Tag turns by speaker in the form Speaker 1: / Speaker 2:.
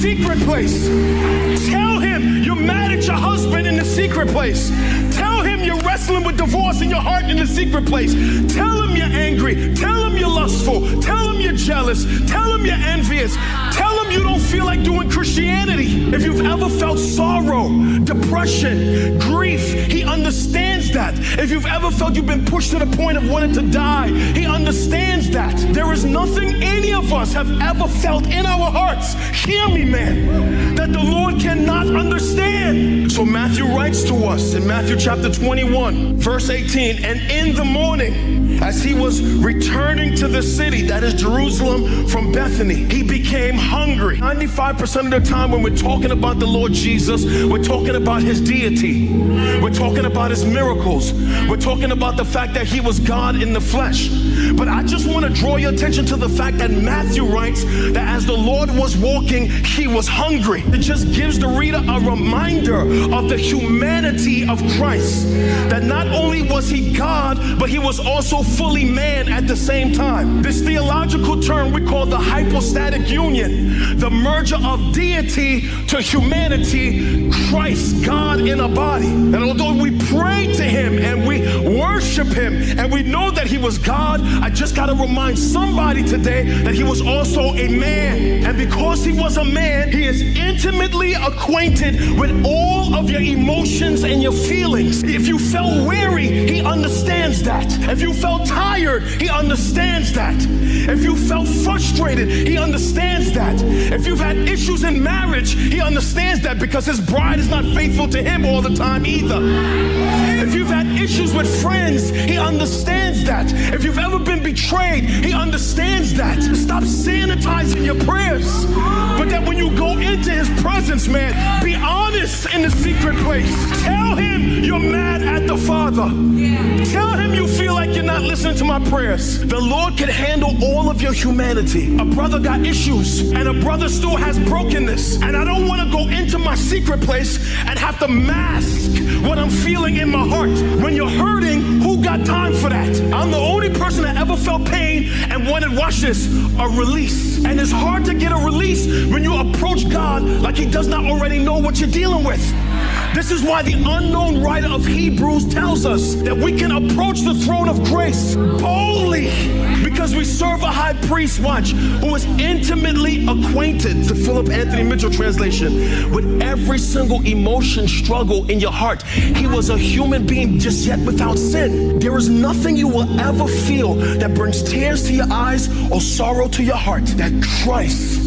Speaker 1: secret place. Tell him you're mad at your husband in the secret place. Tell him you're wrestling with divorce in your heart in the secret place. Tell him you're angry. Tell him you're lustful. Tell him you're jealous. Tell him you're envious. Tell him you don't feel like doing Christianity. If you've ever felt sorrow, depression, grief, he understands that. If you've ever felt you've been pushed to the point of wanting to die, he understands that. There is nothing any of us have ever felt in our hearts, hear me, man, that the Lord cannot understand. So Matthew writes to us in Matthew chapter 21, verse 18, and in the morning, as he was returning to the city, that is Jerusalem, from Bethany, he became hungry. 95% of the time when we're talking about the Lord Jesus, we're talking about his deity. We're talking about his miracles. We're talking about the fact that he was God in the flesh. But I just want to draw your attention to the fact that Matthew writes that as the Lord was walking, he was hungry. It just gives the reader a reminder of the humanity of Christ. That not only was he God, but he was also fully man at the same time. This theological term we call the hypostatic union, the merger of deity to humanity, Christ, God in a body. And although we pray to him and we worship him and we know that he was God, I just got to remind somebody today that he was also a man. And because he was a man, he is intimately acquainted with all of your emotions and your feelings. If you felt weary, he understands that. If you felt tired, he understands that. If you felt frustrated, he understands that. If you've had issues in marriage, he understands that, because his bride is not faithful to him all the time either. If you've had issues with friends, he understands that. If you've ever been betrayed, he understands that. Stop sanitizing your prayers, but that when you go into his presence, man, be honest in the secret place. Tell him you're mad at the Father. Tell him you feel like you're not listening to my prayers. The Lord can handle all of your humanity. A brother got issues, and a brother still has brokenness, and I don't want to go into my secret place and have to mask what I'm feeling in my heart. When you're hurting, who got time for that? I'm the only person that ever felt pain and wanted, watch this, a release. And it's hard to get a release when you approach God like he does not already know what you're dealing with. This is why the unknown writer of Hebrews tells us that we can approach the throne of grace boldly, because we serve a high priest, watch, who is intimately acquainted, the Philip Anthony Mitchell translation, with every single emotion, struggle in your heart. He was a human being just yet without sin. There is nothing you will ever feel that brings tears to your eyes or sorrow to your heart that Christ